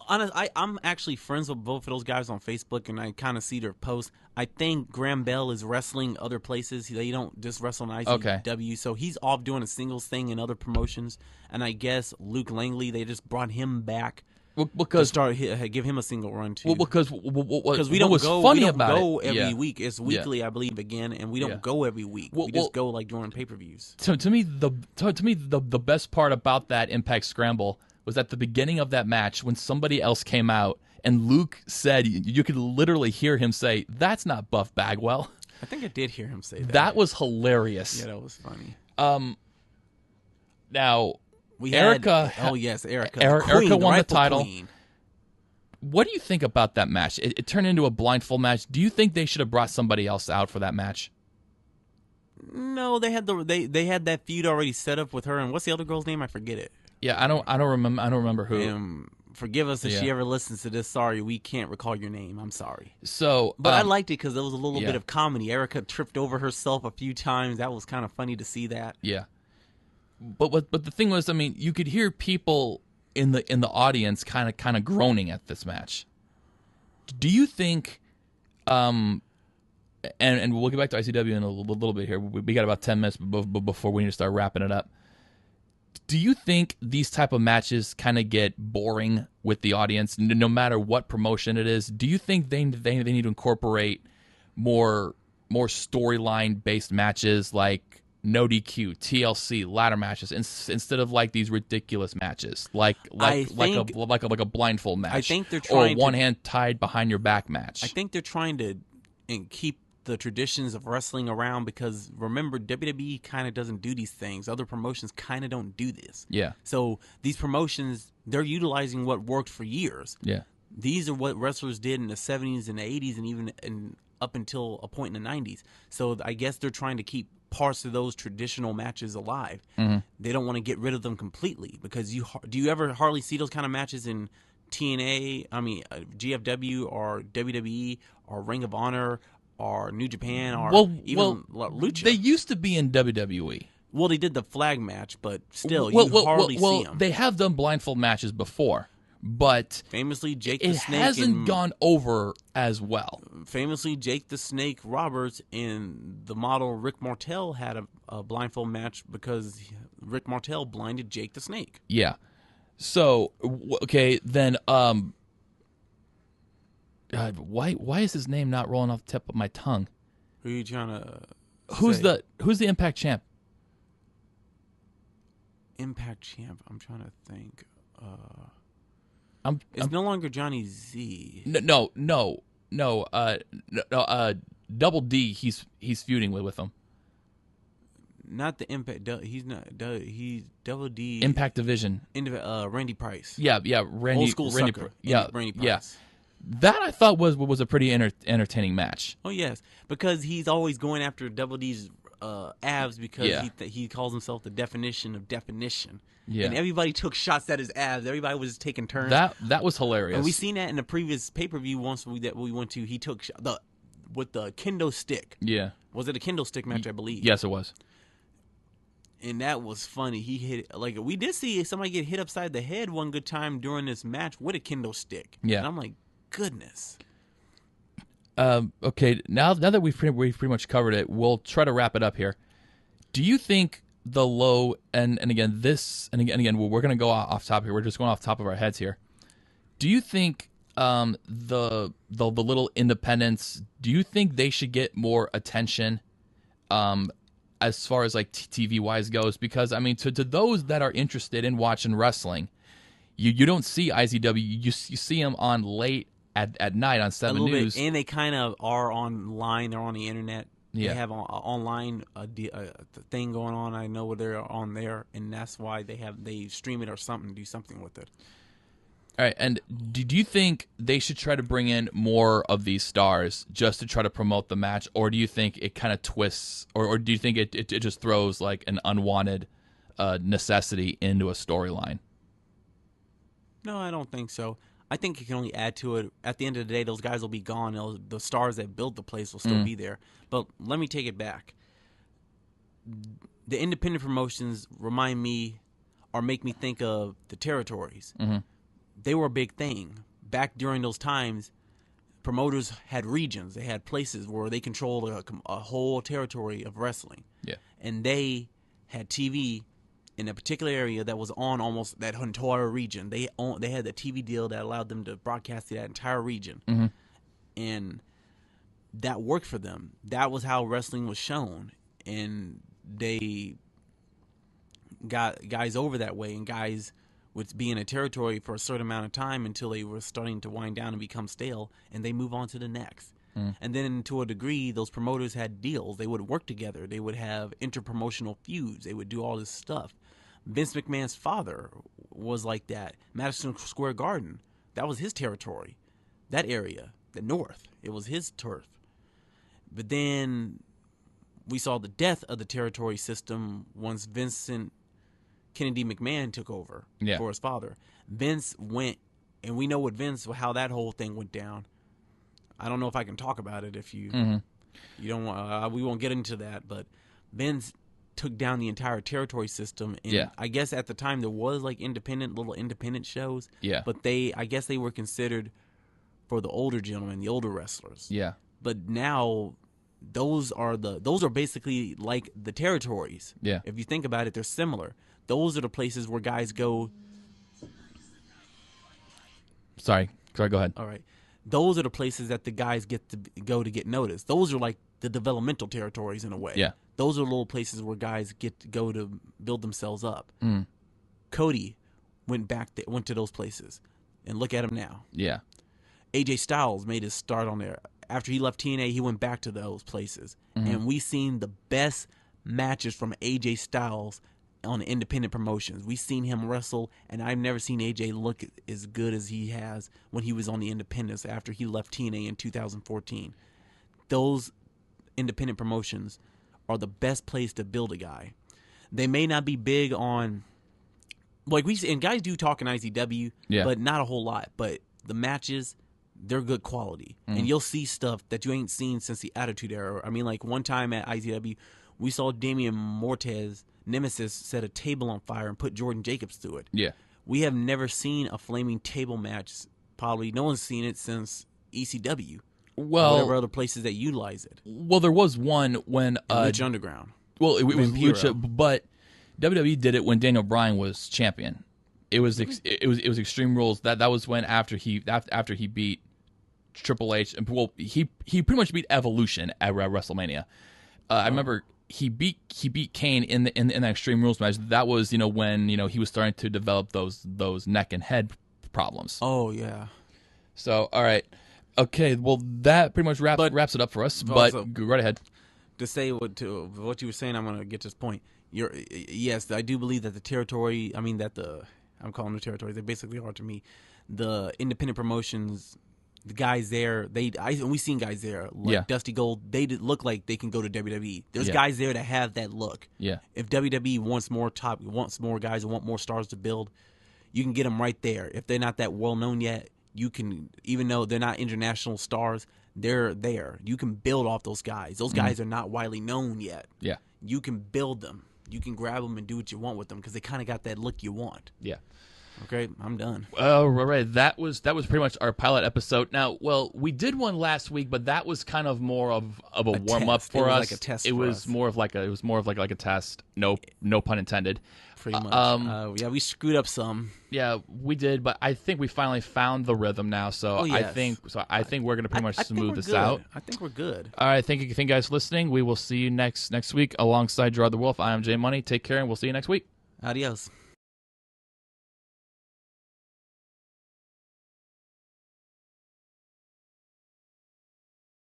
I'm actually friends with both of those guys on Facebook, and I kind of see their posts. I think Graham Bell is wrestling other places. They don't just wrestle on ICW, so he's off doing a singles thing in other promotions. And I guess Luke Langley, they just brought him back to give him a single run too. Well, because we don't go every week. It's weekly, I believe, again, and we don't go every week. We just go like during pay-per-views. To me, the best part about that Impact Scramble was at the beginning of that match when somebody else came out and Luke said, you could literally hear him say, "That's not Buff Bagwell." I think I did hear him say that. That was hilarious. Yeah, that was funny. Now, Erica. Erica. Erica won the title. Queen. What do you think about that match? It turned into a blindfold match. Do you think they should have brought somebody else out for that match? No, they had they had that feud already set up with her, and what's the other girl's name? I forget it. Yeah, I don't remember who. Forgive us if Yeah. she ever listens to this. Sorry, we can't recall your name. I'm sorry. So, But I liked it because there was a little yeah. bit of comedy. Erica tripped over herself a few times. That was kind of funny to see that. yeah. But the thing was, I mean, you could hear people in the audience kind of groaning at this match. Do you think, and we'll get back to ICW in a little bit here. We got about 10 minutes before we need to start wrapping it up. Do you think these type of matches kind of get boring with the audience, no matter what promotion it is? Do you think they need to incorporate more storyline based matches like no DQ, TLC, ladder matches instead of like these ridiculous matches like a blindfold match? I think they're trying or one hand tied behind your back match. I think they're trying to keep the traditions of wrestling around because remember WWE kind of doesn't do these things. Other promotions kind of don't do this. Yeah. So these promotions, they're utilizing what worked for years. Yeah. These are what wrestlers did in the 70s and the 80s and even up until a point in the 90s. So I guess they're trying to keep parts of those traditional matches alive. Mm-hmm. They don't want to get rid of them completely because do you ever hardly see those kind of matches in TNA, GFW or WWE or Ring of Honor or New Japan or even Lucha? They used to be in WWE. Well, they did the flag match, but still, you hardly see them. They have done blindfold matches before, but famously, Jake the Snake hasn't gone over as well. Famously, Jake the Snake Roberts and the model Rick Martel had a blindfold match because Rick Martel blinded Jake the Snake. Yeah. So, okay, then, why is his name not rolling off the tip of my tongue? Who are you trying to Who's the Impact champ? Impact champ. I'm trying to think. It's no longer Johnny Z. No. Double D. He's feuding with him. Not the Impact. He's not. He's Double D. Impact Division. Randy Price. Yeah. Randy. Old school Randy, sucker. Randy Price. Yeah. That I thought was a pretty entertaining match. Oh yes, because he's always going after Double D's abs because he calls himself the definition of definition. Yeah. And everybody took shots at his abs. Everybody was taking turns. That was hilarious. And we seen that in the previous pay-per-view once that we went to. He took with the kendo stick. Yeah. Was it a kendo stick match? I believe. Yes, it was. And that was funny. He hit we did see somebody get hit upside the head one good time during this match with a kendo stick. Yeah. And I'm like, goodness. Okay, now that we've pretty much covered it, we'll try to wrap it up here. Do you think the low and again we're going to go off topic here. We're just going off top of our heads here. Do you think the little independents? Do you think they should get more attention as far as like TV wise goes? Because I mean, to those that are interested in watching wrestling, you don't see IZW. You see them on late at night on 7 News. And they kind of are online. They're on the internet. Yeah. They have online a thing going on. I know where they're on there, and that's why they stream it or something, do something with it. All right, and do you think they should try to bring in more of these stars just to try to promote the match, or do you think it kind of twists, or do you think it just throws like an unwanted necessity into a storyline? No, I don't think so. I think it can only add to it. At the end of the day, those guys will be gone. The stars that built the place will still be there. But let me take it back. The independent promotions remind me or make me think of the territories. Mm-hmm. They were a big thing. Back during those times, promoters had regions. They had places where they controlled a whole territory of wrestling. Yeah. And they had TV in a particular area that was on almost that entire region. They had the TV deal that allowed them to broadcast that entire region. Mm-hmm. And that worked for them. That was how wrestling was shown. And they got guys over that way, and guys would be in a territory for a certain amount of time until they were starting to wind down and become stale, and they move on to the next. And then to a degree, those promoters had deals. They would work together. They would have interpromotional feuds. They would do all this stuff. Vince McMahon's father was like that. Madison Square Garden, that was his territory. That area, the North, it was his turf. But then we saw the death of the territory system once Vincent Kennedy McMahon took over for his father. Vince went, and we know what how that whole thing went down. I don't know if I can talk about it if you you don't want. We won't get into that, but Vince took down the entire territory system. And I guess at the time there was like little independent shows. Yeah. But I guess they were considered for the older gentlemen, the older wrestlers. Yeah. But now those are basically like the territories. Yeah. If you think about it, they're similar. Those are the places where guys go. Sorry, go ahead. All right. Those are the places that the guys get to go to get noticed. Those are like the developmental territories in a way. Yeah. Those are little places where guys get to go to build themselves up. Cody went to those places, and look at him now. Yeah. AJ Styles made his start on there. After he left TNA, he went back to those places, and we seen the best matches from AJ Styles on independent promotions. We've seen him wrestle, and I've never seen AJ look as good as he has when he was on the independents after he left TNA in 2014. Those independent promotions are the best place to build a guy. They may not be big on, like we see, and guys do talk in ICW, but not a whole lot. But the matches, they're good quality, and you'll see stuff that you ain't seen since the Attitude Era. I mean, like one time at ICW, we saw Damian Mortez Nemesis set a table on fire and put Jordan Jacobs through it. Yeah. We have never seen a flaming table match. Probably no one's seen it since ECW. Well, whatever other places that utilize it. Well, there was one when Lucha Underground. Well, it was Lucha, but WWE did it when Daniel Bryan was champion. It was Extreme Rules. That was when after he beat Triple H. Well, he pretty much beat Evolution at WrestleMania. I remember. He beat Kane in that Extreme Rules match. That was when he was starting to develop those neck and head problems. Oh yeah. So all right, okay. Well, that pretty much wraps it up for us. But go right ahead. To say what you were saying, I'm going to get to this point. Yes, I do believe that the territory. I mean I'm calling them territories. They basically are to me. The independent promotions. The guys there, we've seen guys there like Dusty Gold. They look like they can go to WWE. There's guys there that have that look. Yeah. If WWE wants more guys and want more stars to build, you can get them right there. If they're not that well known yet, you can, even though they're not international stars, they're there. You can build off those guys. Those guys are not widely known yet. Yeah. You can build them. You can grab them and do what you want with them because they kind of got that look you want. Yeah. Okay, I'm done. All right, that was pretty much our pilot episode. Now, well, we did one last week, but that was kind of more of a warm up for us. Like a test. It was more of like a test. No pun intended. Pretty much. Yeah, we screwed up some. Yeah, we did, but I think we finally found the rhythm now. So I think we're gonna pretty much smooth this out. I think we're good. All right, thank you guys for listening. We will see you next week alongside Gerard the Wolf. I am Jay Money. Take care, and we'll see you next week. Adios.